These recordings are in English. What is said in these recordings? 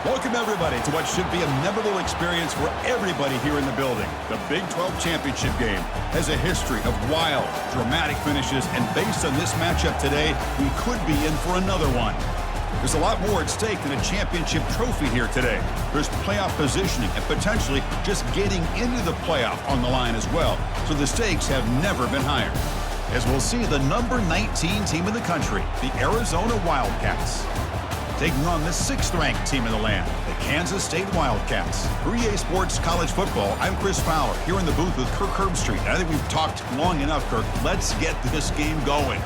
Welcome, everybody, to what should be a memorable experience for everybody here in the building. The Big 12 Championship game has a history of wild, dramatic finishes, and based on this matchup today, we could be in for another one. There's a lot more at stake than a championship trophy here today. There's playoff positioning and potentially just getting into the playoff on the line as well, so the stakes have never been higher. As we'll see the number 19 team in the country, the Arizona Wildcats, taking on the 6th-ranked team in the land, the Kansas State Wildcats. For EA Sports College Football, I'm Chris Fowler, here in the booth with Kirk Herbstreit. I think we've talked long enough, Kirk. Let's get this game going.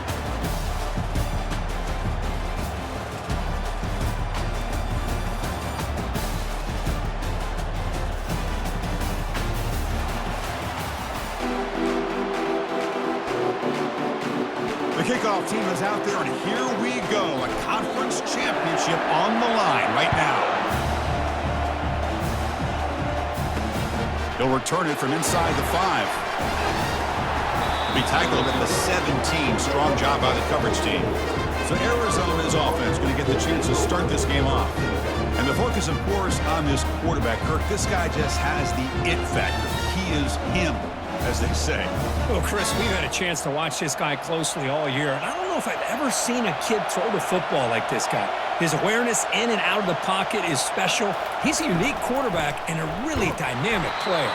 The kickoff team is out there, and here we go. A conference championship on the line right now. He'll return it from inside the 5. Be tackled at the 17. Strong job by the coverage team. So Arizona's offense going to get the chance to start this game off. And the focus, of course, on this quarterback, Kirk. This guy just has the it factor. He is him, as they say. Well, Chris, we've had a chance to watch this guy closely all year, and I don't know if I've ever seen a kid throw the football like this guy. His awareness in and out of the pocket is special. He's a unique quarterback and a really dynamic player.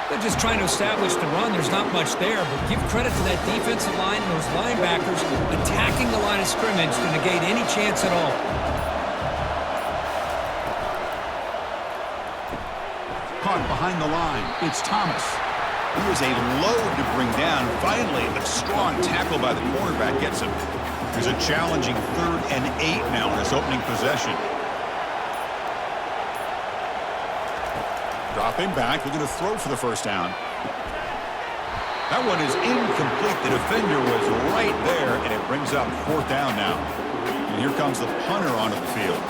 They're just trying to establish the run. There's not much there, but give credit to that defensive line and those linebackers attacking the line of scrimmage to negate any chance at all. Caught behind the line. It's Thomas. He was a load to bring down. Finally, a strong tackle by the cornerback gets him. There's a challenging 3rd and 8 now in this opening possession. Dropping back, looking to throw for the first down. That one is incomplete. The defender was right there, and it brings up 4th down now. And here comes the punter onto the field.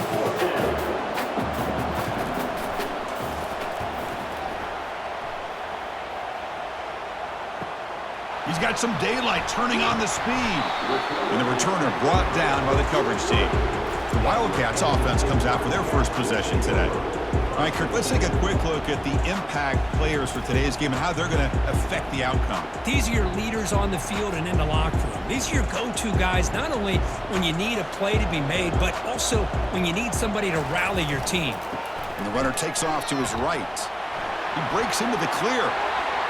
He's got some daylight, turning on the speed. And the returner brought down by the coverage team. The Wildcats offense comes out for their first possession today. All right, Kirk, let's take a quick look at the impact players for today's game and how they're going to affect the outcome. These are your leaders on the field and in the locker room. These are your go-to guys, not only when you need a play to be made, but also when you need somebody to rally your team. And the runner takes off to his right. He breaks into the clear.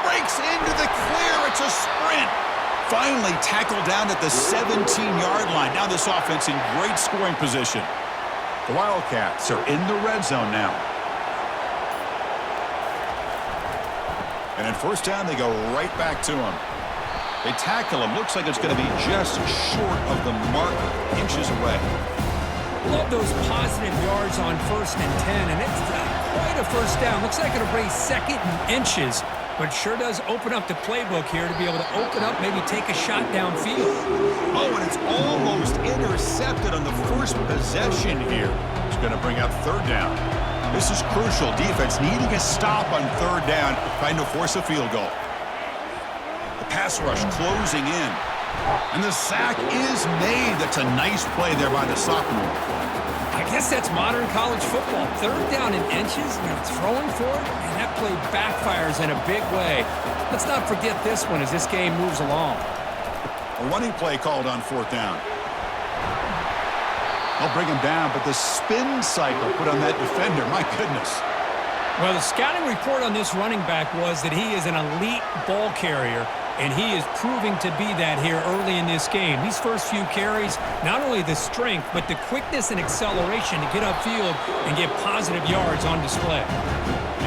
Breaks into the clear. It's a sprint. Finally tackled down at the 17-yard line. Now this offense in great scoring position. The Wildcats are in the red zone now. And at first down, they go right back to him. They tackle him. Looks like it's going to be just short of the marker, inches away. Love those positive yards on 1st and 10, and it's quite a first down. Looks like it'll bring 2nd and inches. But sure does open up the playbook here to be able to open up, maybe take a shot downfield. Oh, and it's almost intercepted on the first possession here. It's going to bring up 3rd down. This is crucial. Defense needing a stop on 3rd down, trying to force a field goal. The pass rush closing in. And the sack is made. That's a nice play there by the sophomore. I guess that's modern college football. 3rd down in inches, and you're throwing for it, and that play backfires in a big way. Let's not forget this one as this game moves along. A running play called on 4th down. They'll bring him down, but the spin cycle put on that defender, my goodness. Well, the scouting report on this running back was that he is an elite ball carrier, and he is proving to be that here early in this game. These first few carries, not only the strength, but the quickness and acceleration to get upfield and get positive yards on display.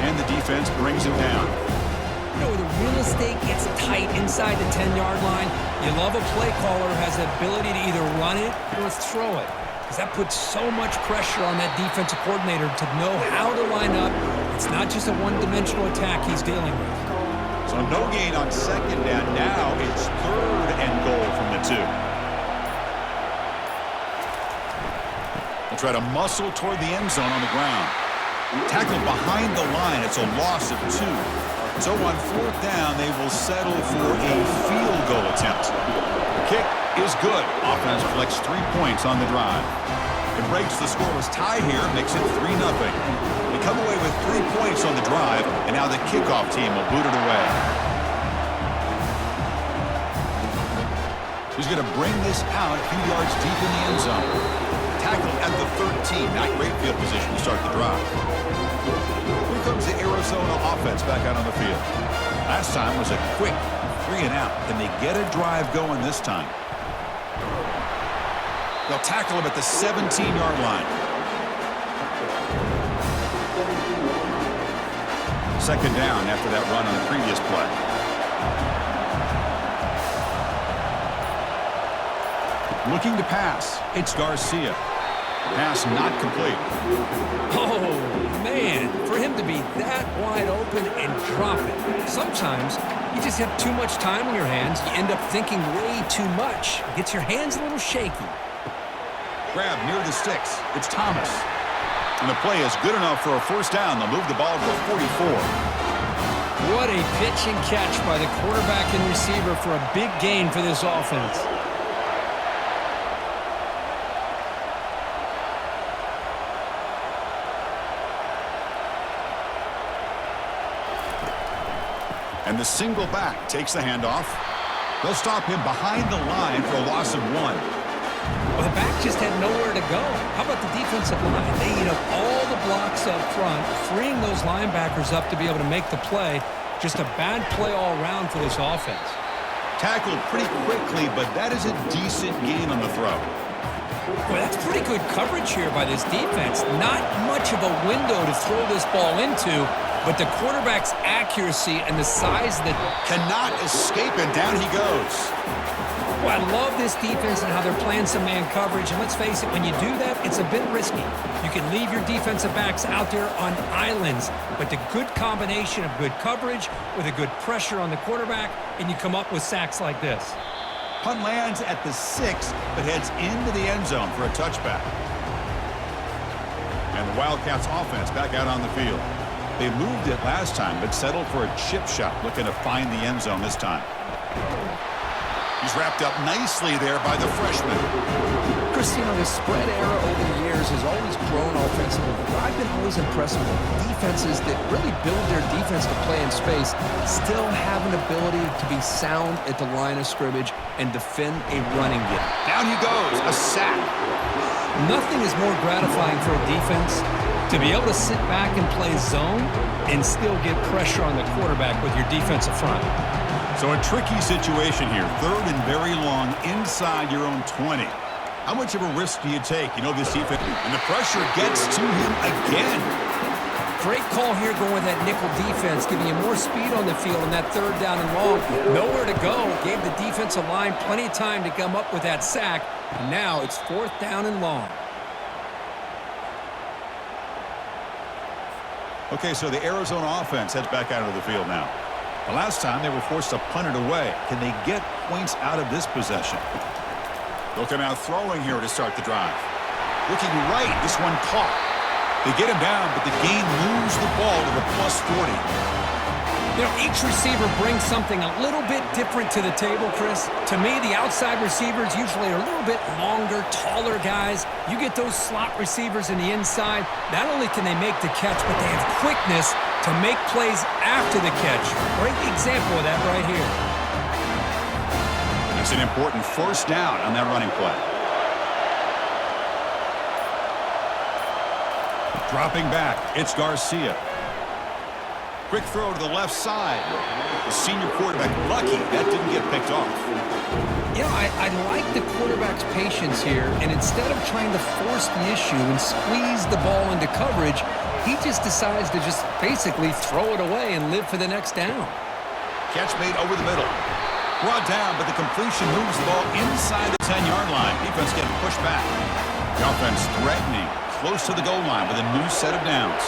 And the defense brings him down. You know, the real estate gets tight inside the 10-yard line. You love a play caller who has the ability to either run it or throw it, because that puts so much pressure on that defensive coordinator to know how to line up. It's not just a one-dimensional attack he's dealing with. So no gain on 2nd down. Now it's 3rd and goal from the 2. They'll try to muscle toward the end zone on the ground. Tackled behind the line. It's a loss of 2. So on 4th down, they will settle for a field goal attempt. The kick is good. Offense collects 3 points on the drive. It breaks the scoreless tie here, makes it 3-0. They come away with 3 points on the drive, and now the kickoff team will boot it away. He's going to bring this out a few yards deep in the end zone. Tackled at the 13, not great field position to start the drive. Here comes the Arizona offense back out on the field. Last time was a quick 3-and-out. Can they get a drive going this time? They'll tackle him at the 17-yard line. Second down after that run on the previous play. Looking to pass. It's Garcia. Pass not complete. Oh, man. For him to be that wide open and drop it. Sometimes you just have too much time on your hands. You end up thinking way too much. It gets your hands a little shaky. Grab near the sticks. It's Thomas. And the play is good enough for a first down. They'll move the ball to the 44. What a pitch and catch by the quarterback and receiver for a big gain for this offense. And the single back takes the handoff. They'll stop him behind the line for a loss of 1. Well, the back just had nowhere to go. How about the defensive line? They eat up all the blocks up front, freeing those linebackers up to be able to make the play. Just a bad play all around for this offense. Tackled pretty quickly, but that is a decent gain on the throw. Boy, that's pretty good coverage here by this defense. Not much of a window to throw this ball into, but the quarterback's accuracy and the size that cannot escape, and down he goes. Well, I love this defense and how they're playing some man coverage. And let's face it, when you do that, it's a bit risky. You can leave your defensive backs out there on islands, but the good combination of good coverage with a good pressure on the quarterback, and you come up with sacks like this. Punt lands at the 6, but heads into the end zone for a touchback. And the Wildcats offense back out on the field. They moved it last time, but settled for a chip shot, looking to find the end zone this time. He's wrapped up nicely there by the freshman. Christino, the spread era over the years has always grown offensively, but I've been always impressed with defenses that really build their defense to play in space, still have an ability to be sound at the line of scrimmage and defend a running game. Down he goes, a sack. Nothing is more gratifying for a defense to be able to sit back and play zone and still get pressure on the quarterback with your defensive front. So a tricky situation here. 3rd and very long inside your own 20. How much of a risk do you take? You know this defense, and the pressure gets to him again. Great call here going with that nickel defense, giving you more speed on the field on that 3rd down and long. Nowhere to go. Gave the defensive line plenty of time to come up with that sack. And now it's 4th down and long. Okay, so the Arizona offense heads back out of the field now. The last time they were forced to punt it away. Can they get points out of this possession? They'll come out throwing here to start the drive. Looking right, this one caught. They get him down, but the gain moves the ball to the +40. You know, each receiver brings something a little bit different to the table, Chris. To me, the outside receivers usually are a little bit longer, taller guys. You get those slot receivers in the inside, not only can they make the catch, but they have quickness to make plays after the catch. Great example of that right here. It's an important first down on that running play. Dropping back, it's Garcia. Quick throw to the left side. The senior quarterback lucky that didn't get picked off. You know, I like the quarterback's patience here, and instead of trying to force the issue and squeeze the ball into coverage, he just decides to just basically throw it away and live for the next down. Catch made over the middle. Brought down, but the completion moves the ball inside the 10-yard line. Defense getting pushed back. The offense threatening, close to the goal line with a new set of downs.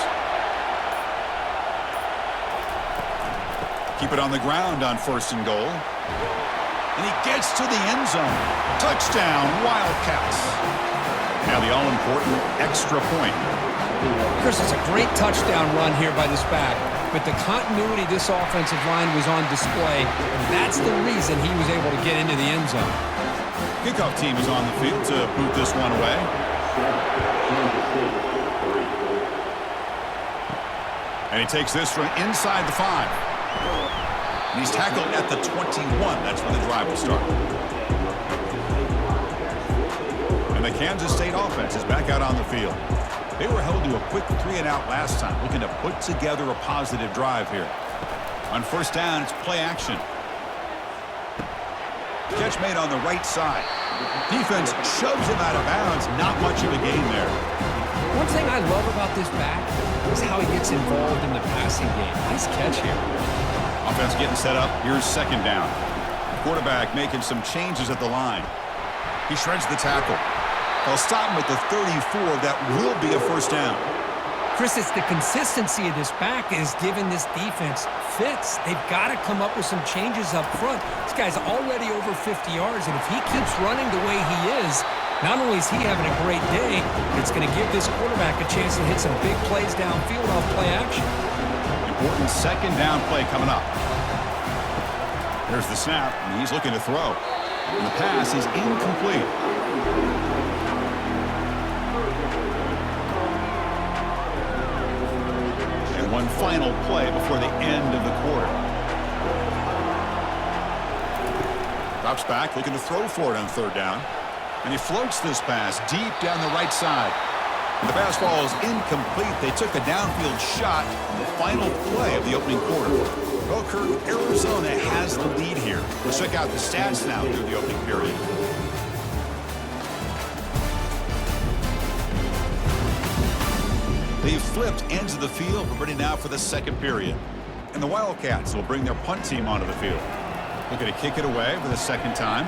Keep it on the ground on 1st and goal. And he gets to the end zone. Touchdown, Wildcats. Now the all-important extra point. Chris, it's a great touchdown run here by this back, but the continuity of this offensive line was on display, and that's the reason he was able to get into the end zone. Kickoff team is on the field to boot this one away. And he takes this from inside the 5. And he's tackled at the 21. That's where the drive will start. And the Kansas State offense is back out on the field. They were held to a quick 3-and-out last time, looking to put together a positive drive here. On first down, it's play action. Catch made on the right side. Defense shoves him out of bounds. Not much of a gain there. One thing I love about this back is how he gets involved in the passing game. Nice catch here. Offense getting set up. Here's second down. Quarterback making some changes at the line. He shreds the tackle. They'll stop him at the 34. That will be a first down. Chris, it's the consistency of this back is giving this defense fits. They've got to come up with some changes up front. This guy's already over 50 yards, and if he keeps running the way he is, not only is he having a great day, it's going to give this quarterback a chance to hit some big plays downfield off play action. Important second down play coming up. There's the snap, and he's looking to throw. And the pass is incomplete. One final play before the end of the quarter. Drops back, looking to throw for it on third down. And he floats this pass deep down the right side. And the pass ball is incomplete. They took a downfield shot on the final play of the opening quarter. Well, Kirk, Arizona has the lead here. Let's check out the stats now through the opening period. They've flipped ends of the field. We're ready now for the second period. And the Wildcats will bring their punt team onto the field. Looking to kick it away for the second time.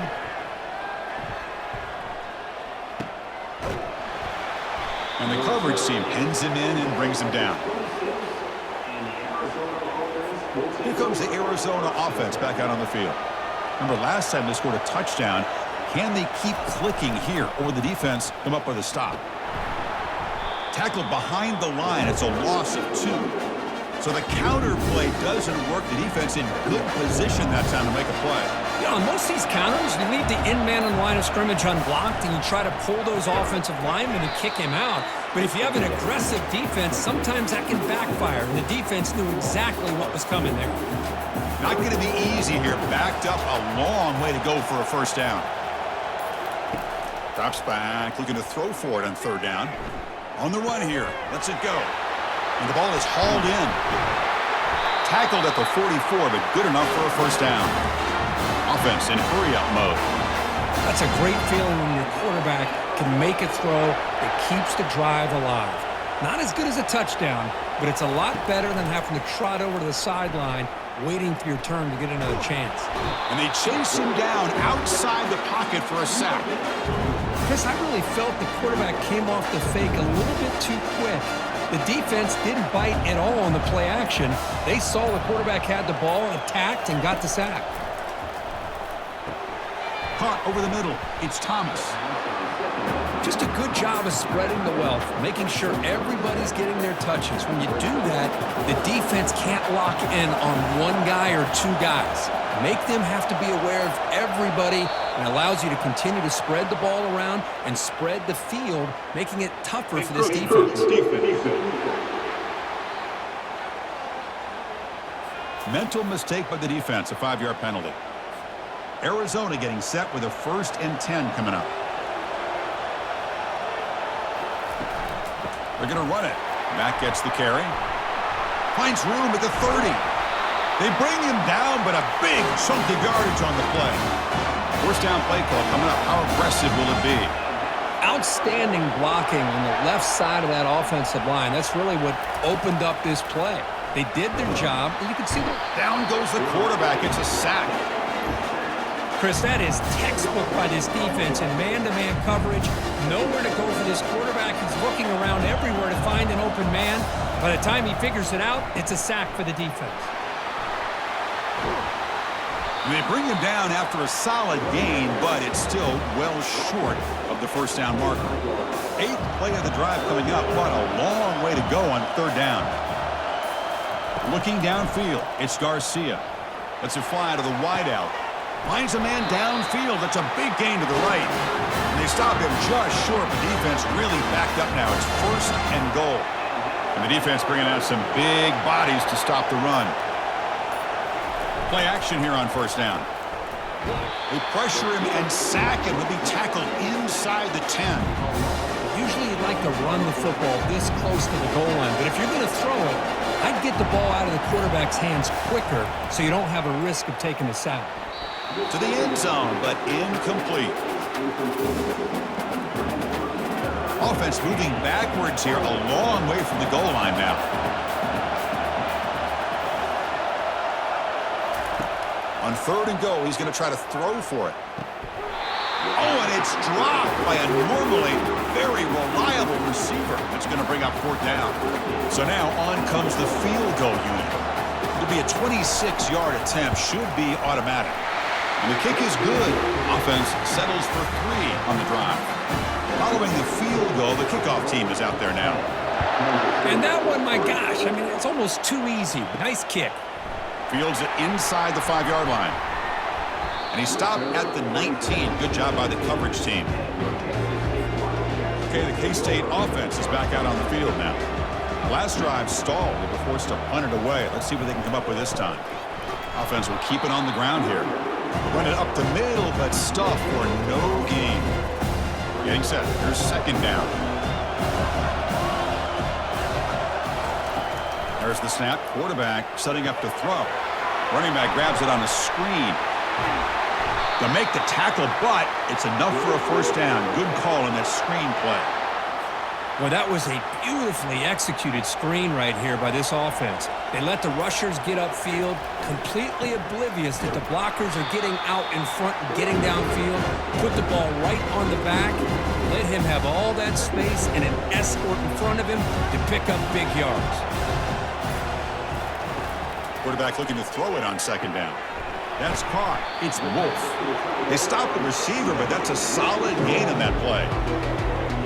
And the coverage team pins him in and brings him down. Here comes the Arizona offense back out on the field. Remember, last time they scored a touchdown. Can they keep clicking here, or will the defense come up with a stop? Tackled behind the line. It's a loss of 2. So the counter play doesn't work. The defense in good position that time to make a play. You know, on most of these counters, you leave the in-man on the line of scrimmage unblocked, and you try to pull those offensive linemen and kick him out. But if you have an aggressive defense, sometimes that can backfire, and the defense knew exactly what was coming there. Not going to be easy here. Backed up a long way to go for a first down. Drops back, looking to throw for it on third down. On the run here. Lets it go. And the ball is hauled in. Tackled at the 44, but good enough for a first down. Offense in hurry-up mode. That's a great feeling when your quarterback can make a throw that keeps the drive alive. Not as good as a touchdown, but it's a lot better than having to trot over to the sideline waiting for your turn to get another chance. And they chase him down outside the pocket for a sack. Chris, I really felt the quarterback came off the fake a little bit too quick. The defense didn't bite at all on the play action. They saw the quarterback had the ball, attacked, and got the sack. Caught over the middle. It's Thomas. Just a good job of spreading the wealth, making sure everybody's getting their touches. When you do that, the defense can't lock in on one guy or two guys. Make them have to be aware of everybody, and allows you to continue to spread the ball around and spread the field, making it tougher for this defense. Mental mistake by the defense, a 5-yard penalty. Arizona getting set with a 1st and 10 coming up. They're going to run it. Mack gets the carry. Finds room at the 30. They bring him down, but a big chunk of yardage on the play. First down play call coming up. How aggressive will it be? Outstanding blocking on the left side of that offensive line. That's really what opened up this play. They did their job, and you can see that. Down goes the quarterback. It's a sack. Chris, that is textbook by this defense in man-to-man coverage. Nowhere to go for this quarterback. He's looking around everywhere to find an open man. By the time he figures it out, it's a sack for the defense. And they bring him down after a solid gain, but it's still well short of the first down marker. 8th play of the drive coming up, but a long way to go on third down. Looking downfield, it's Garcia. Lets it fly to the wideout. Finds a man downfield. That's a big gain to the right. And they stop him just short. The defense really backed up now. It's 1st and goal. And the defense bringing out some big bodies to stop the run. Play action here on 1st down. They pressure him and sack him. He'll be tackled inside the 10. Usually you'd like to run the football this close to the goal line, but if you're going to throw it, I'd get the ball out of the quarterback's hands quicker so you don't have a risk of taking a sack. To the end zone, but incomplete. Offense moving backwards here, a long way from the goal line now. On 3rd and goal, he's going to try to throw for it. Oh, and it's dropped by a normally very reliable receiver. That's going to bring up 4th down. So now on comes the field goal unit. It'll be a 26-yard attempt. Should be automatic. And the kick is good. Offense settles for 3 on the drive. Following the field goal, the kickoff team is out there now. And that one, my gosh, I mean, it's almost too easy. Nice kick. Fields it inside the 5-yard line. And he stopped at the 19. Good job by the coverage team. Okay, the K-State offense is back out on the field now. Last drive stalled. They were forced to punt it away. Let's see what they can come up with this time. Offense will keep it on the ground here. Run it up the middle, but stuff for no gain. Getting set. Here's 2nd down. There's the snap. Quarterback setting up to throw. Running back grabs it on a screen. To make the tackle, but it's enough for a 1st down. Good call on that screen play. Well, that was a beautifully executed screen right here by this offense. They let the rushers get upfield, completely oblivious that the blockers are getting out in front and getting downfield. Put the ball right on the back. Let him have all that space and an escort in front of him to pick up big yards. Quarterback looking to throw it on 2nd down. That's caught. It's Wolf. They stop the receiver, but that's a solid gain on that play.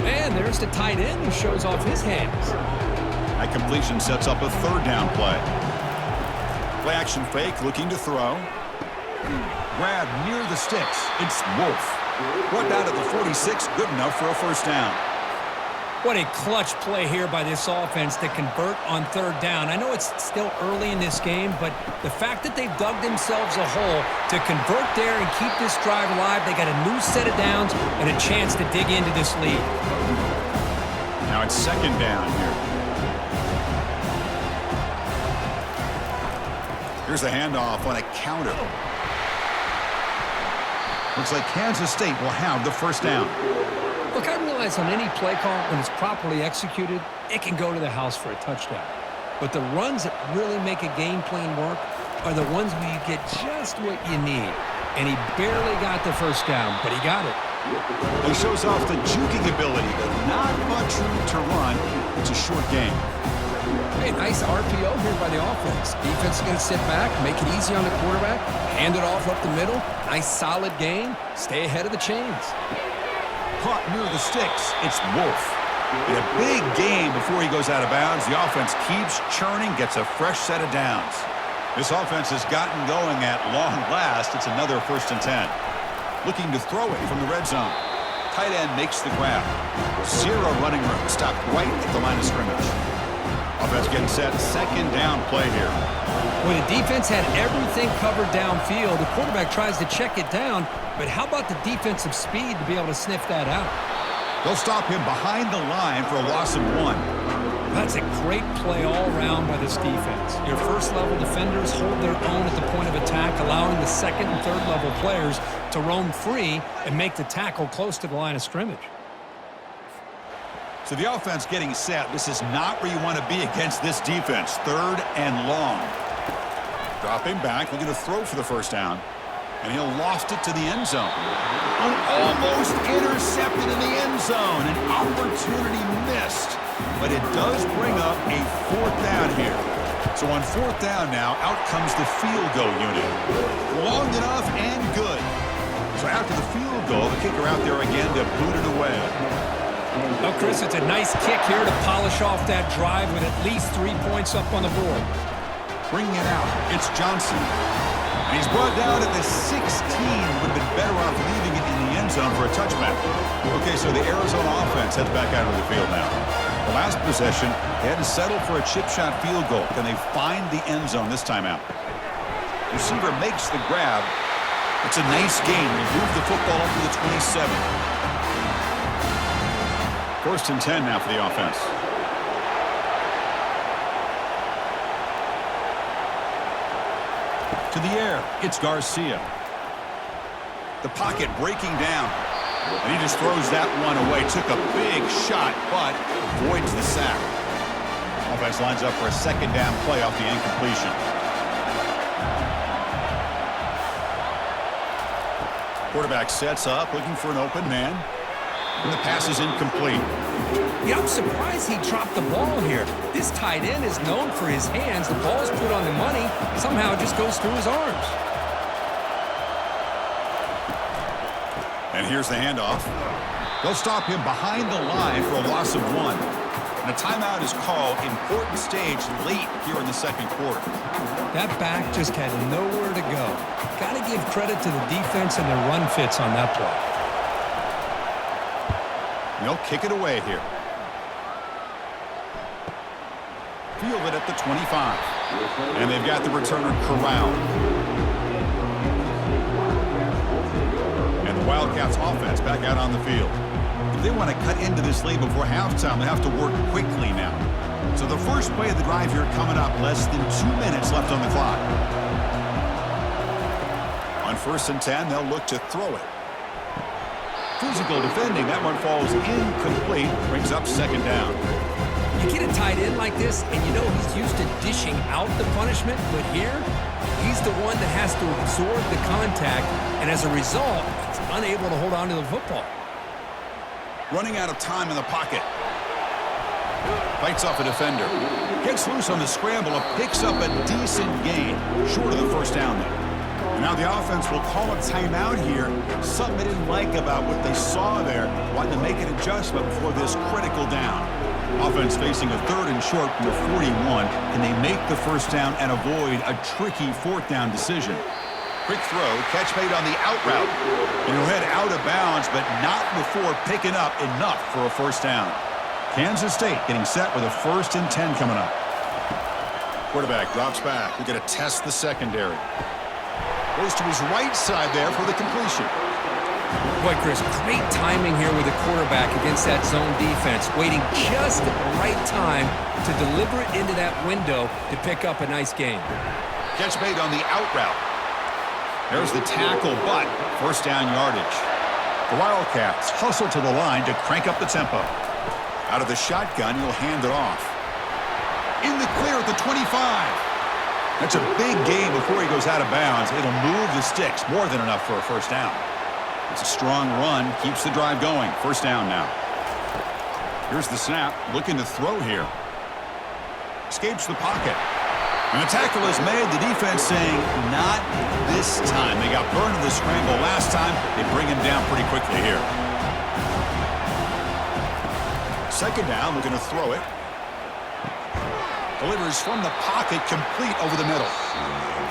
And there's the tight end who shows off his hands. That completion sets up a 3rd down play. Play action fake, looking to throw. Grab near the sticks. It's Wolf. Brought down at the 46, good enough for a 1st down. What a clutch play here by this offense to convert on 3rd down. I know it's still early in this game, but the fact that they've dug themselves a hole to convert there and keep this drive alive, they got a new set of downs and a chance to dig into this lead. Now it's 2nd down here. Here's the handoff on a counter. Looks like Kansas State will have the 1st down. Look, I realize on any play call, when it's properly executed, it can go to the house for a touchdown. But the runs that really make a game plan work are the ones where you get just what you need. And he barely got the 1st down, but he got it. He shows off the juking ability, but not much room to run. It's a short game. Hey, nice RPO here by the offense. Defense is going to sit back, make it easy on the quarterback, hand it off up the middle. Nice solid gain. Stay ahead of the chains. Caught near the sticks. It's Wolf. In a big game before he goes out of bounds, the offense keeps churning, gets a fresh set of downs. This offense has gotten going at long last. It's another 1st and 10. Looking to throw it from the red zone. Tight end makes the grab. 0 running room. Stopped right at the line of scrimmage. Offense getting set. 2nd down play here. When the defense had everything covered downfield, the quarterback tries to check it down, but how about the defensive speed to be able to sniff that out? They'll stop him behind the line for a loss of 1. That's a great play all around by this defense. Your 1st-level defenders hold their own at the point of attack, allowing the 2nd and 3rd-level players to roam free and make the tackle close to the line of scrimmage. So the offense getting set. This is not where you want to be against this defense. 3rd and long. Dropping back, looking to throw for the 1st down. And he'll loft it to the end zone. Almost intercepted in the end zone. An opportunity missed. But it does bring up a 4th down here. So on 4th down now, out comes the field goal unit. Long enough and good. So after the field goal, the kicker out there again to boot it away. Well, Chris, it's a nice kick here to polish off that drive with at least 3 points up on the board. Bringing it out, it's Johnson. And he's brought down at the 16. Would have been better off leaving it in the end zone for a touchback. Okay, so the Arizona offense heads back out of the field now. The last possession, they had to settle for a chip shot field goal. Can they find the end zone this time out? Receiver makes the grab. It's a nice gain. They move the football up to the 27. 1st and 10 now for the offense. To the air, it's Garcia. The pocket breaking down. And he just throws that one away. Took a big shot, but avoids the sack. Offense lines up for a 2nd down play off the incompletion. Quarterback sets up, looking for an open man. And the pass is incomplete. Yeah, I'm surprised he dropped the ball here. This tight end is known for his hands. The ball's put on the money. Somehow it just goes through his arms. And here's the handoff. They'll stop him behind the line for a loss of 1. And a timeout is called. Important stage late here in the 2nd quarter. That back just had nowhere to go. Got to give credit to the defense and their run fits on that play. They'll kick it away here. Fielded at the 25. And they've got the returner corralled. And the Wildcats offense back out on the field. If they want to cut into this lead before halftime, they have to work quickly now. So the first play of the drive here coming up, less than 2 minutes left on the clock. On 1st and 10, they'll look to throw it. Physical defending, that one falls incomplete, brings up 2nd down. You get a tight end like this, and you know he's used to dishing out the punishment, but here, he's the one that has to absorb the contact, and as a result, he's unable to hold on to the football. Running out of time in the pocket. Fights off a defender. Gets loose on the scramble and picks up a decent gain. Short of the 1st down there. And now the offense will call a timeout here. Something they didn't like about what they saw there. Wanting to make an adjustment before this critical down. Offense facing a 3rd and short from the 41. Can they make the 1st down and avoid a tricky 4th down decision? Quick throw, catch made on the out route. And he'll head out of bounds, but not before picking up enough for a 1st down. Kansas State getting set with a 1st and 10 coming up. Quarterback drops back. We're going to test the secondary. Goes to his right side there for the completion. Boy, Chris, great timing here with the quarterback against that zone defense. Waiting just at the right time to deliver it into that window to pick up a nice gain. Catch made on the out route. There's the tackle, but 1st down yardage. The Wildcats hustle to the line to crank up the tempo. Out of the shotgun, he'll hand it off. In the clear at the 25. That's a big gain before he goes out of bounds. It'll move the sticks, more than enough for a 1st down. It's a strong run, keeps the drive going. 1st down now. Here's the snap, looking to throw here. Escapes the pocket. And the tackle is made. The defense saying, not this time. They got burned in the scramble last time. They bring him down pretty quickly here. 2nd down, looking to throw it. Delivers from the pocket, complete over the middle.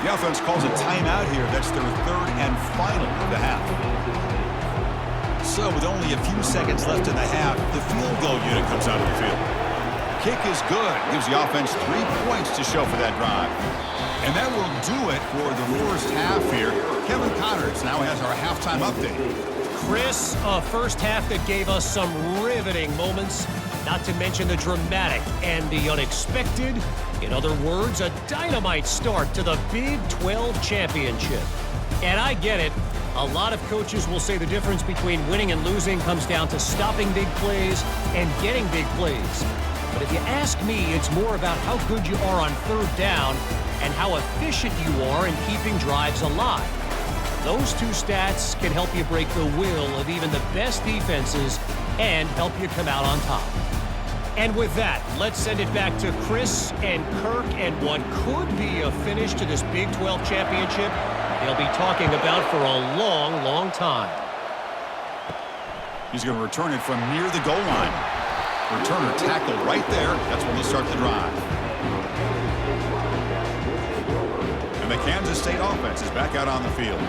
The offense calls a timeout here. That's their 3rd and final of the half. So with only a few seconds left in the half, the field goal unit comes out of the field. Kick is good. Gives the offense 3 points to show for that drive. And that will do it for the 1st half here. Kevin Connors now has our halftime update. Chris, a 1st half that gave us some riveting moments, not to mention the dramatic and the unexpected. In other words, a dynamite start to the Big 12 championship. And I get it. A lot of coaches will say the difference between winning and losing comes down to stopping big plays and getting big plays. But if you ask me, it's more about how good you are on 3rd down and how efficient you are in keeping drives alive. Those 2 stats can help you break the will of even the best defenses and help you come out on top. And with that, let's send it back to Chris and Kirk and what could be a finish to this Big 12 championship they'll be talking about for a long, long time. He's going to return it from near the goal line. Returner tackle right there. That's when they start the drive. And they The Kansas State offense is back out on the field.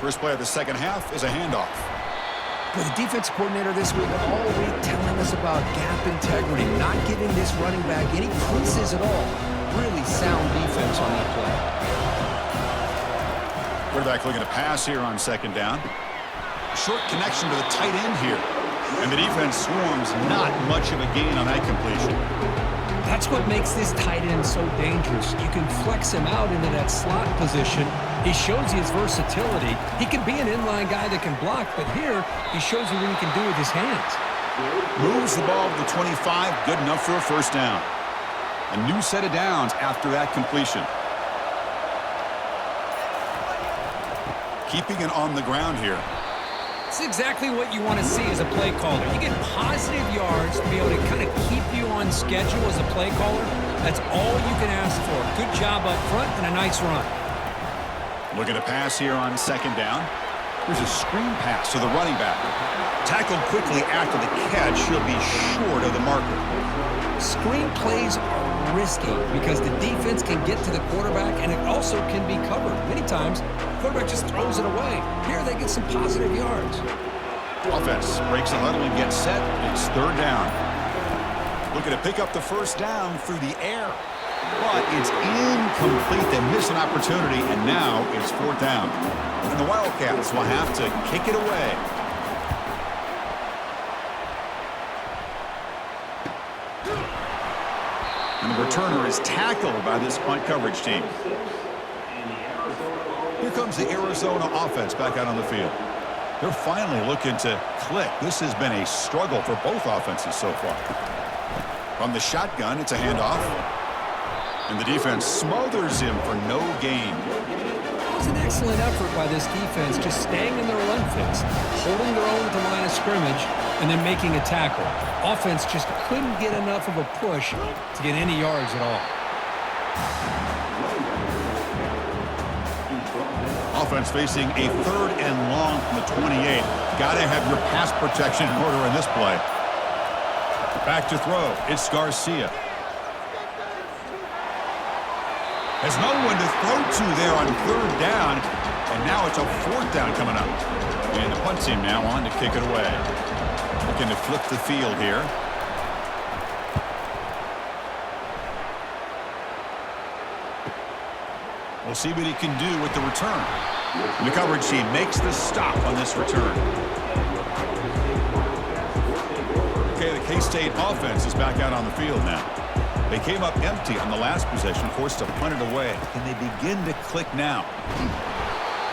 First play of the second half is a handoff. Well, the defense coordinator this week all week telling us about gap integrity, not giving this running back any creases at all. Really sound defense on that play. Quarterback looking to pass here on second down. Short connection to the tight end here. And the defense swarms, not much of a gain on that completion. That's what makes this tight end so dangerous. You can flex him out into that slot position. He shows you his versatility. He can be an inline guy that can block, but here he shows you what he can do with his hands. Moves the ball to the 25, good enough for a first down. A new set of downs after that completion. Keeping it on the ground here. It's exactly what you want to see as a play caller. You get positive yards to be able to kind of keep you on schedule as a play caller. That's all you can ask for. Good job up front and a nice run. Looking to pass here on second down. There's a screen pass to the running back. Tackled quickly after the catch. He'll be short of the marker. Screen plays are risky because the defense can get to the quarterback and it also can be covered. Many times, the quarterback just throws it away. Here they get some positive yards. Offense breaks the huddle and gets set. It's third down. Looking to pick up the first down through the air. But it's incomplete. They miss an opportunity, and now it's fourth down. And the Wildcats will have to kick it away. And the returner is tackled by this punt coverage team. Here comes the Arizona offense back out on the field. They're finally looking to click. This has been a struggle for both offenses so far. From the shotgun, it's a handoff. And the defense smothers him for no gain. It was an excellent effort by this defense, just staying in their run fix, holding their own at the line of scrimmage, and then making a tackle. Offense just couldn't get enough of a push to get any yards at all. Offense facing a third and long from the 28. Got to have your pass protection in order in this play. Back to throw. It's Garcia. Has no one to throw to there on third down, and now it's a fourth down coming up. And the punt team now on to kick it away. Looking to flip the field here. We'll see what he can do with the return. And the coverage team makes the stop on this return. Okay, the K-State offense is back out on the field now. They came up empty on the last possession, forced to punt it away. Can they begin to click now?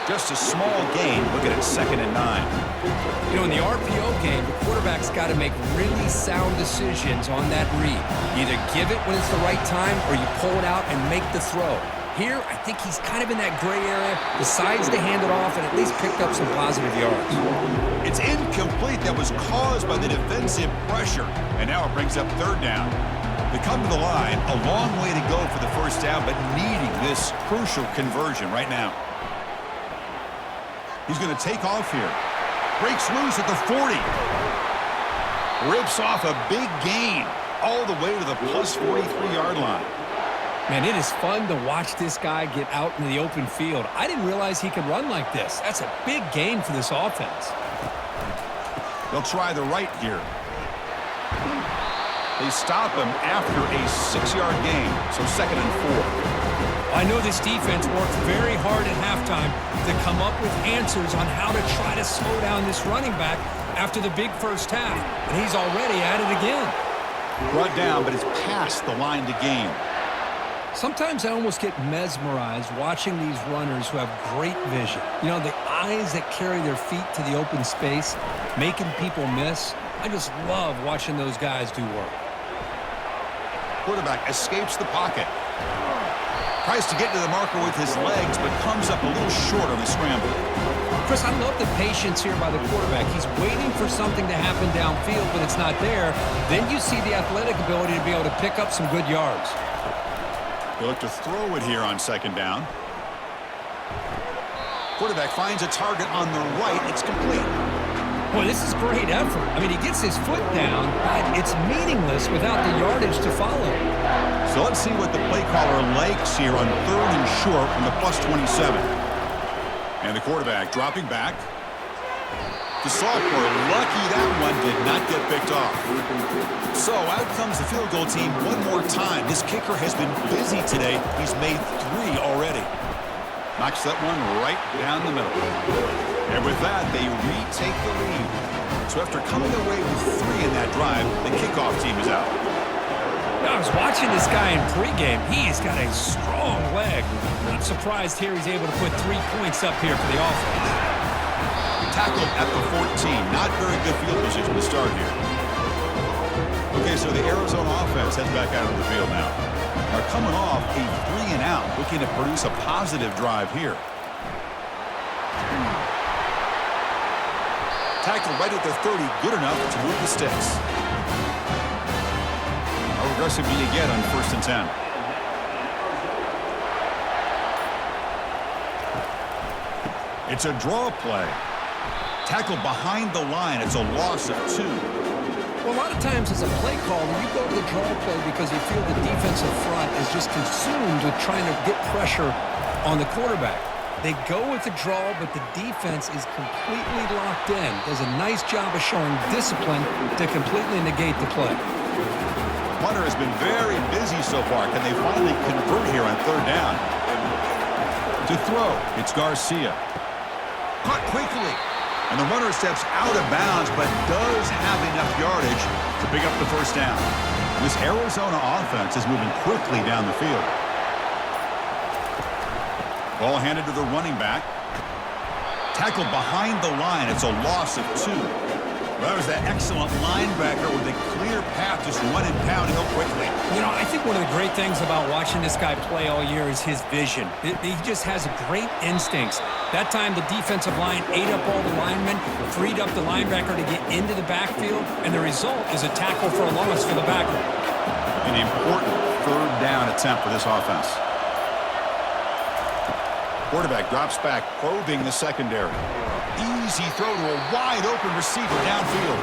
Just a small gain. Looking at 2nd and 9. You know, in the RPO game, the quarterback's got to make really sound decisions on that read. You either give it when it's the right time or you pull it out and make the throw. Here, I think he's kind of in that gray area, decides to hand it off and at least picked up some positive yards. It's incomplete. That was caused by the defensive pressure. And now it brings up third down. They come to the line, a long way to go for the first down, but needing this crucial conversion right now. He's going to take off here. Breaks loose at the 40. Rips off a big gain all the way to the plus 43-yard line. Man, it is fun to watch this guy get out into the open field. I didn't realize he could run like this. That's a big gain for this offense. They'll try the right here. They stop him after a 6-yard gain, so 2nd and 4. I know this defense worked very hard at halftime to come up with answers on how to try to slow down this running back after the big first half, and he's already at it again. Brought down, but it's past the line to gain. Sometimes I almost get mesmerized watching these runners who have great vision. You know, the eyes that carry their feet to the open space, making people miss. I just love watching those guys do work. Quarterback escapes the pocket. Tries to get to the marker with his legs, but comes up a little short on the scramble. Chris, I love the patience here by the quarterback. He's waiting for something to happen downfield, but it's not there. Then you see the athletic ability to be able to pick up some good yards. They look to throw it here on 2nd down. Quarterback finds a target on the right. It's complete. Boy, this is great effort. I mean, he gets his foot down, but it's meaningless without the yardage to follow. So let's see what the play caller likes here on 3rd and short on the +27. And the quarterback dropping back. The sophomore, lucky that one did not get picked off. So out comes the field goal team one more time. This kicker has been busy today. He's made 3 already. Knocks that one right down the middle. And with that, they retake the lead. So after coming away with 3 in that drive, the kickoff team is out. I was watching this guy in pregame. He's got a strong leg. Not surprised here he's able to put 3 points up here for the offense. Tackled at the 14. Not very good field position to start here. Okay, so the Arizona offense heads back out of the field now. Are coming off a 3-and-out, looking to produce a positive drive here. Tackled right at the 30, good enough to move the sticks. How aggressive do you get on 1st and 10? It's a draw play. Tackled behind the line. It's a loss of 2. Well, a lot of times as a play caller, you go to the draw play because you feel the defensive front is just consumed with trying to get pressure on the quarterback. They go with the draw, but the defense is completely locked in. Does a nice job of showing discipline to completely negate the play. Punter has been very busy so far. Can they finally convert here on 3rd down? To throw, it's Garcia. Caught quickly. And the runner steps out of bounds, but does have enough yardage to pick up the 1st down. This Arizona offense is moving quickly down the field. Ball handed to the running back. Tackled behind the line. It's a loss of 2. That was that excellent linebacker with a clear path, just run and pound and go quickly. You know, I think one of the great things about watching this guy play all year is his vision. He just has great instincts. That time, the defensive line ate up all the linemen, freed up the linebacker to get into the backfield, and the result is a tackle for a loss for the backer. An important 3rd down attempt for this offense. Quarterback drops back, probing the secondary. Easy throw to a wide-open receiver downfield.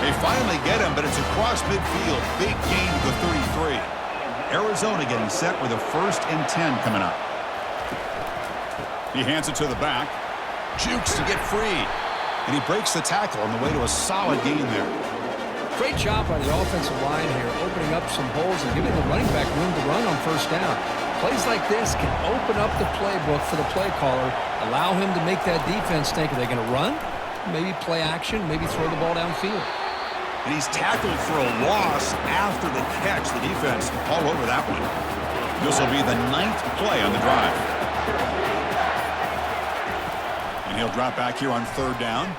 They finally get him, but it's across midfield. Big gain to the 33. Arizona getting set with a 1st and 10 coming up. He hands it to the back. Jukes to get free. And he breaks the tackle on the way to a solid gain there. Great job by the offensive line here, opening up some holes and giving the running back room to run on 1st down. Plays like this can open up the playbook for the play caller, allow him to make that defense think, are they going to run? Maybe play action, maybe throw the ball downfield. And he's tackled for a loss after the catch. The defense all over that one. This will be the 9th play on the drive. And he'll drop back here on 3rd down.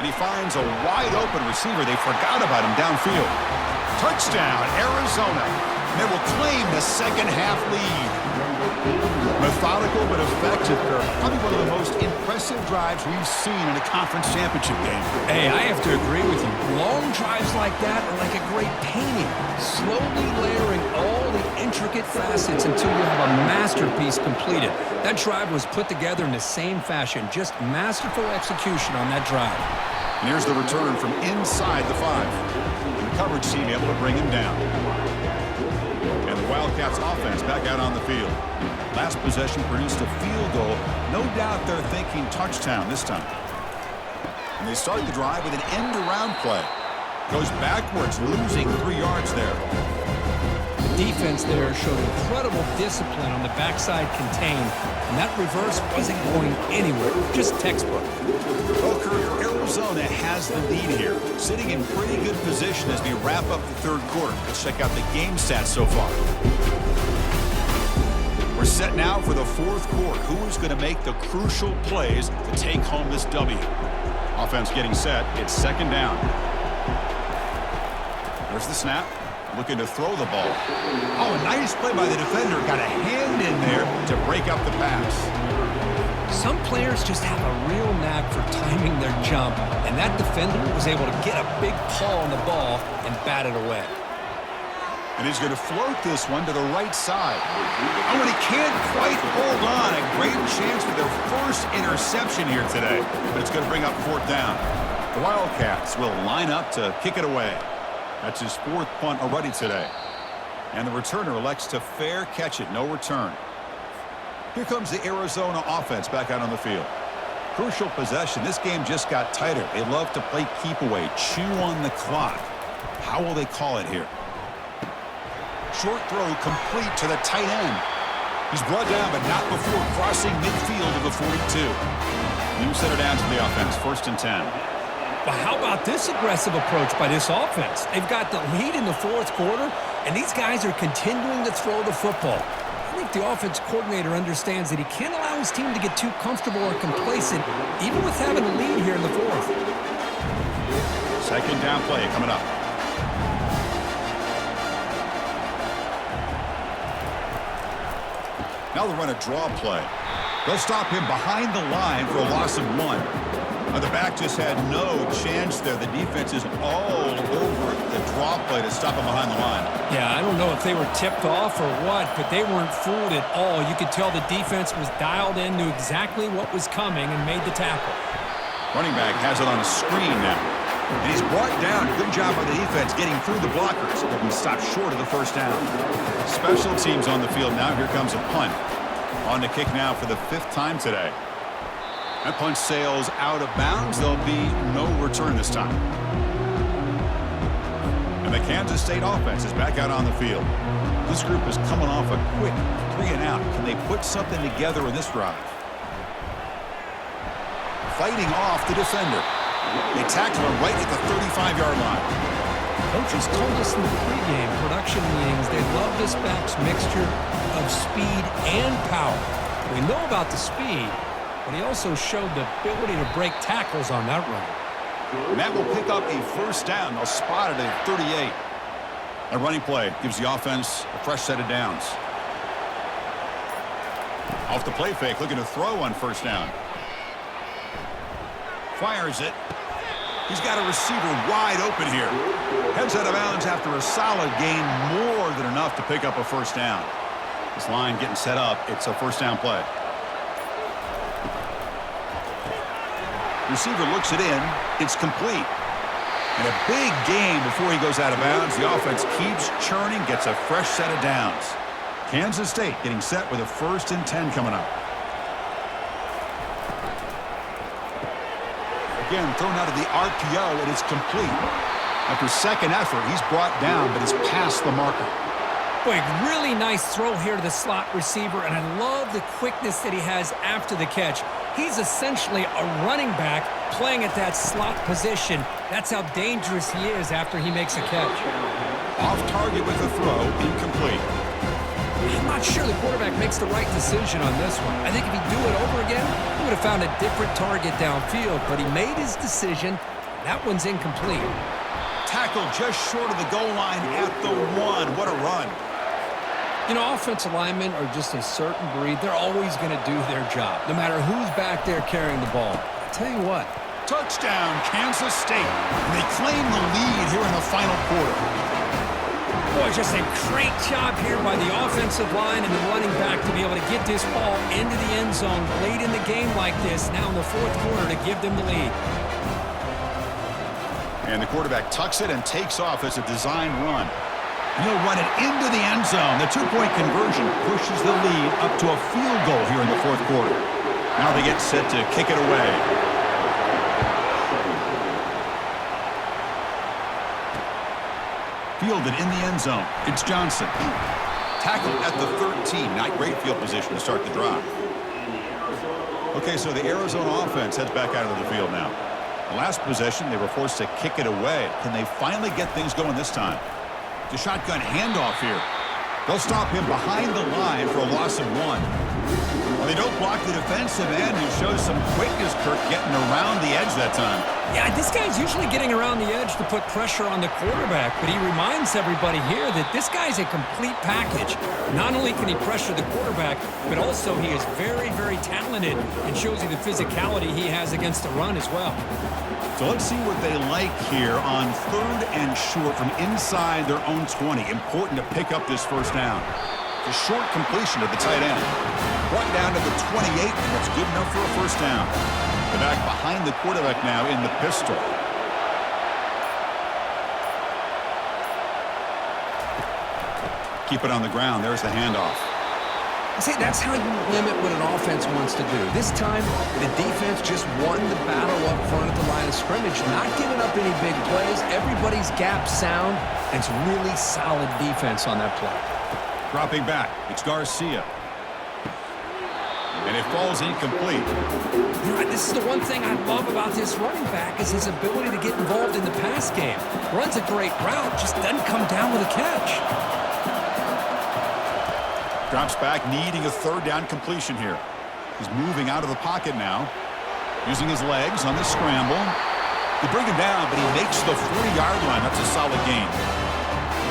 And he finds a wide-open receiver. They forgot about him downfield. Touchdown, Arizona. They will claim the 2nd half lead. Methodical but effective, Kirk. Probably one of the most impressive drives we've seen in a conference championship game. Hey, I have to agree with you. Long drives like that are like a great painting, slowly layering all the intricate facets until you have a masterpiece completed. That drive was put together in the same fashion, just masterful execution on that drive. And here's the return from inside the 5. And the coverage team able to bring him down. And the Wildcats offense back out on the field. Last possession produced a field goal. No doubt they're thinking touchdown this time. And they start the drive with an end-around play. Goes backwards, losing 3 yards there. The defense there showed incredible discipline on the backside contained, and that reverse wasn't going anywhere, just textbook. Well, Kirk, Arizona has the lead here, sitting in pretty good position as we wrap up the 3rd quarter. Let's check out the game stats so far. We're set now for the 4th quarter. Who is going to make the crucial plays to take home this W? Offense getting set. It's 2nd down. There's the snap. Looking to throw the ball. Oh, a nice play by the defender. Got a hand in there to break up the pass. Some players just have a real knack for timing their jump, and that defender was able to get a big paw on the ball and bat it away. And he's going to float this one to the right side. Oh, and he can't quite hold on. A great chance for their 1st first interception here today, but it's going to bring up fourth down. The Wildcats will line up to kick it away. That's his fourth punt already today. And the returner elects to fair catch it, no return. Here comes the Arizona offense back out on the field. Crucial possession. This game just got tighter. They love to play keep away, chew on the clock. How will they call it here? Short throw complete to the tight end. He's brought down, but not before crossing midfield of the 42. New center down to the offense, 1st and 10. But how about this aggressive approach by this offense? They've got the lead in the fourth quarter, and these guys are continuing to throw the football. I think the offense coordinator understands that he can't allow his team to get too comfortable or complacent, even with having a lead here in the fourth. Second down play coming up. Now they'll run a draw play. They'll stop him behind the line for a loss of 1. The back just had no chance there. The defense is all over the draw play to stop him behind the line. Yeah, I don't know if they were tipped off or what, but they weren't fooled at all. You could tell the defense was dialed in, knew exactly what was coming, and made the tackle. Running back has it on a screen now. And he's brought down. Good job by the defense getting through the blockers, but he stopped short of the first down. Special teams on the field now. Here comes a punt. On the kick now for the 5th time today. That punch sails out of bounds. There'll be no return this time. And the Kansas State offense is back out on the field. This group is coming off a quick 3-and-out. Can they put something together in this drive? Fighting off the defender. They tackle him right at the 35-yard line. Coaches told us in the pregame production meetings they love this back's mixture of speed and power. We know about the speed, but he also showed the ability to break tackles on that run. And that will pick up a first down. They'll spot it at 38. A running play gives the offense a fresh set of downs. Off the play fake, looking to throw on first down. Fires it. He's got a receiver wide open here. Heads out of bounds after a solid gain, more than enough to pick up a first down. This line getting set up. It's a first down play. Receiver looks it in. It's complete. And a big gain before he goes out of bounds. The offense keeps churning, gets a fresh set of downs. Kansas State getting set with a 1st and 10 coming up. Again, thrown out of the RPO, and it's complete. After second effort, he's brought down, but it's past the marker. Boy, really nice throw here to the slot receiver, and I love the quickness that he has after the catch. He's essentially a running back playing at that slot position. That's how dangerous he is after he makes a catch. Off target with a throw, incomplete. I'm not sure the quarterback makes the right decision on this one. I think if he'd do it over again, he would have found a different target downfield, but he made his decision. That one's incomplete. Tackle just short of the goal line at the 1. What a run. You know, offensive linemen are just a certain breed. They're always going to do their job, no matter who's back there carrying the ball. I'll tell you what. Touchdown, Kansas State. And they claim the lead here in the final quarter. Boy, just a great job here by the offensive line and the running back to be able to get this ball into the end zone late in the game like this, now in the fourth quarter, to give them the lead. And the quarterback tucks it and takes off as a design run. And he'll run it into the end zone. The 2-point conversion pushes the lead up to a field goal here in the fourth quarter. Now they get set to kick it away. Fielded in the end zone. It's Johnson. Tackled at the 13. Not great field position to start the drive. Okay, so the Arizona offense heads back out of the field now. The last possession, they were forced to kick it away. Can they finally get things going this time? The shotgun handoff here. They'll stop him behind the line for a loss of 1. Well, they don't block the defensive end, who shows some quickness, Kirk, getting around the edge that time. Yeah, this guy's usually getting around the edge to put pressure on the quarterback, but he reminds everybody here that this guy's a complete package. Not only can he pressure the quarterback, but also he is very, very talented and shows you the physicality he has against the run as well. So let's see what they like here on 3rd and short from inside their own 20. Important to pick up this first down. The short completion to the tight end. Brought down to the 28, and it's good enough for a first down. The back behind the quarterback now in the pistol. Keep it on the ground. There's the handoff. See, that's how you limit what an offense wants to do. This time, the defense just won the battle up front at the line of scrimmage, not giving up any big plays. Everybody's gap sound, and it's really solid defense on that play. Dropping back, it's Garcia. And it falls incomplete. This is the one thing I love about this running back is his ability to get involved in the pass game. Runs a great route, just doesn't come down with a catch. Drops back, needing a third down completion here. He's moving out of the pocket now, using his legs on the scramble. They bring him down, but he makes the 40-yard line. That's a solid gain.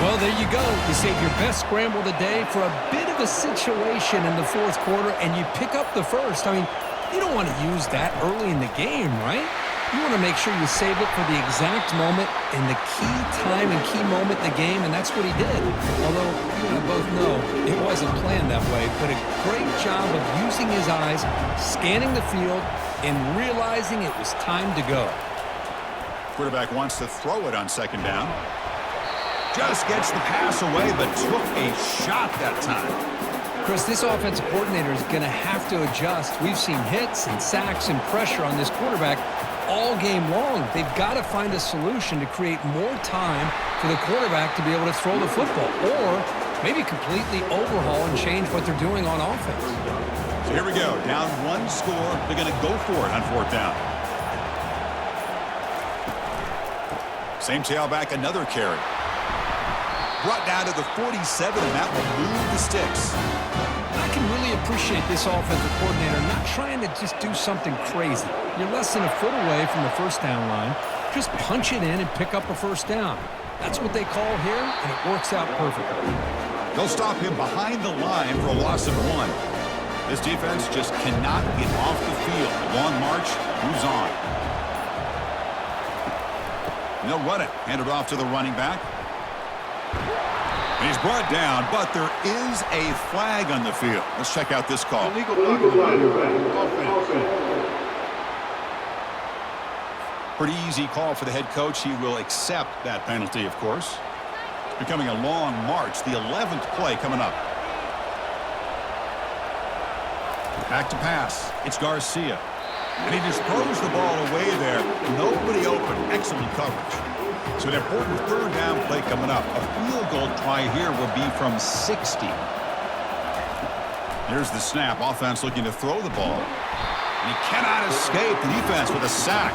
Well, there you go. You save your best scramble of the day for a bit of a situation in the fourth quarter, and you pick up the first. I mean, you don't want to use that early in the game, right? You want to make sure you save it for the exact moment and the key time and key moment in the game, and that's what he did. Although, you and I both know it wasn't planned that way, but a great job of using his eyes, scanning the field, and realizing it was time to go. Quarterback wants to throw it on second down. Just gets the pass away, but took a shot that time. Chris, this offensive coordinator is going to have to adjust. We've seen hits and sacks and pressure on this quarterback all game long. They've got to find a solution to create more time for the quarterback to be able to throw the football, or maybe completely overhaul and change what they're doing on offense. So here we go. Down one score. They're going to go for it on fourth down. Same tailback, another carry. Brought down to the 47, and that will move the sticks. I can really appreciate this offensive coordinator not trying to just do something crazy. You're less than a foot away from the first down line. Just punch it in and pick up a first down. That's what they call here, and it works out perfectly. They'll stop him behind the line for a loss of 1. This defense just cannot get off the field. The long march moves on. And they'll run it. Hand it off to the running back. And he's brought down, but there is a flag on the field. Let's check out this call. Illegal offense. Pretty easy call for the head coach. He will accept that penalty, of course. It's becoming a long march. The 11th play coming up. Back to pass. It's Garcia. And he just throws the ball away there. Nobody open. Excellent coverage. So an important third down play coming up. A field goal try here will be from 60. Here's the snap. Offense looking to throw the ball. And he cannot escape the defense with a sack.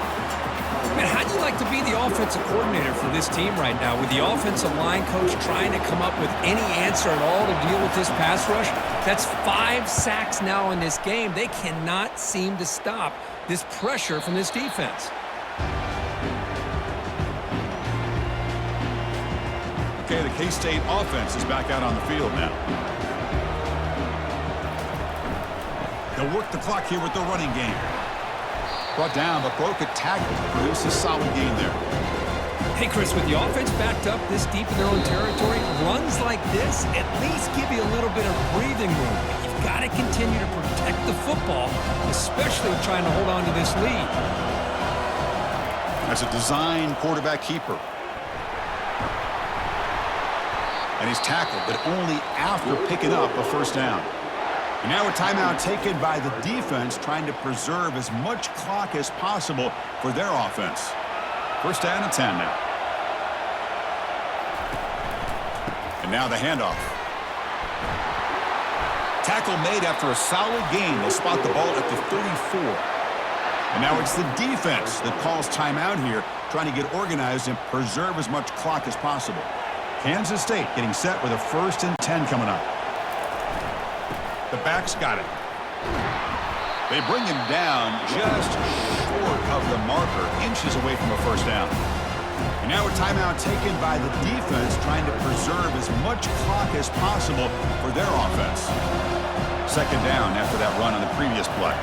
Man, how'd you like to be the offensive coordinator for this team right now, with the offensive line coach trying to come up with any answer at all to deal with this pass rush? That's 5 sacks now in this game. They cannot seem to stop this pressure from this defense. Okay, the K-State offense is back out on the field now. They'll work the clock here with the running game. Brought down, but broke a tackle to produce a solid gain there. Hey, Chris, with the offense backed up this deep in their own territory, runs like this at least give you a little bit of breathing room. You've got to continue to protect the football, especially trying to hold on to this lead. As a design quarterback keeper. And he's tackled, but only after picking up a first down. And now a timeout taken by the defense, trying to preserve as much clock as possible for their offense. First down and 10 now. And now the handoff. Tackle made after a solid gain. They'll spot the ball at the 34. And now it's the defense that calls timeout here, trying to get organized and preserve as much clock as possible. Kansas State getting set with a 1st and 10 coming up. The back's got it. They bring him down just short of the marker, inches away from a first down. And now a timeout taken by the defense, trying to preserve as much clock as possible for their offense. Second down after that run on the previous play.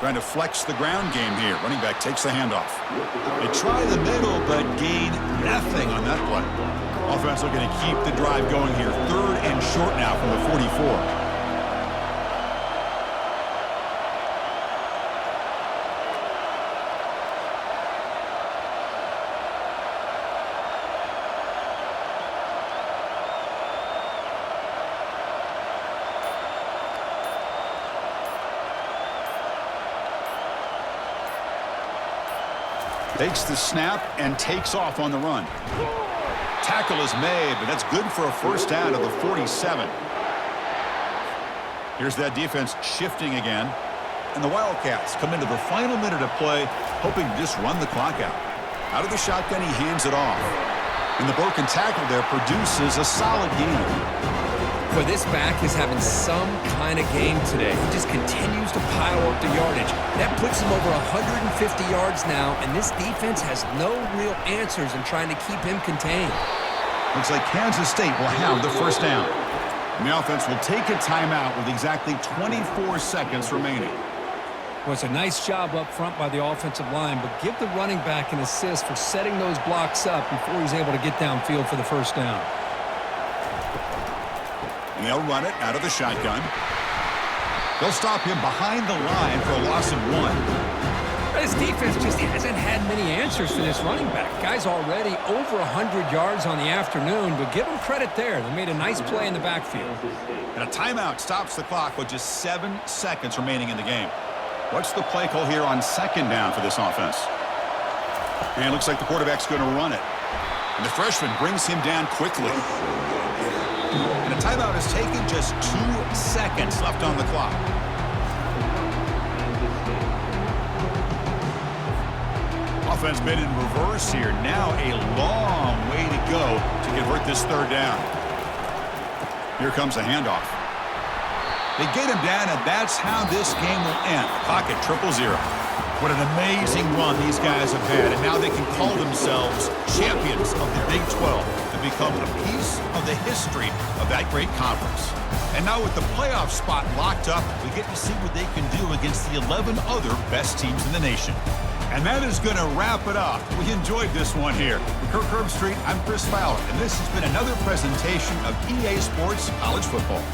Trying to flex the ground game here. Running back takes the handoff. They try the middle, but gain nothing on that play. Offense looking to keep the drive going here. 3rd and short now from the 44. Takes the snap and takes off on the run. Tackle is made, but that's good for a first down to the 47. Here's that defense shifting again. And the Wildcats come into the final minute of play, hoping to just run the clock out. Out of the shotgun, he hands it off. And the broken tackle there produces a solid gain. For this back is having some kind of game today. He just continues to pile up the yardage. That puts him over 150 yards now, and this defense has no real answers in trying to keep him contained. Looks like Kansas State will have the first down. And the offense will take a timeout with exactly 24 seconds remaining. Well, it's a nice job up front by the offensive line, but give the running back an assist for setting those blocks up before he's able to get downfield for the first down. And they'll run it out of the shotgun. They'll stop him behind the line for a loss of 1. This defense just hasn't had many answers for this running back. Guy's already over 100 yards on the afternoon, but give him credit there. They made a nice play in the backfield. And a timeout stops the clock with just 7 seconds remaining in the game. What's the play call here on second down for this offense? And it looks like the quarterback's going to run it. And the freshman brings him down quickly. And a timeout is taken, just 2 seconds left on the clock. Offense been in reverse here. Now a long way to go to convert this third down. Here comes a handoff. They get him down, and that's how this game will end. Clock at 0-0. What an amazing run these guys have had, and now they can call themselves champions of the Big 12 and become a piece of the history of that great conference. And now with the playoff spot locked up, we get to see what they can do against the 11 other best teams in the nation. And that is going to wrap it up. We enjoyed this one here. For Kirk Herbstreit, I'm Chris Fowler, and this has been another presentation of EA Sports College Football.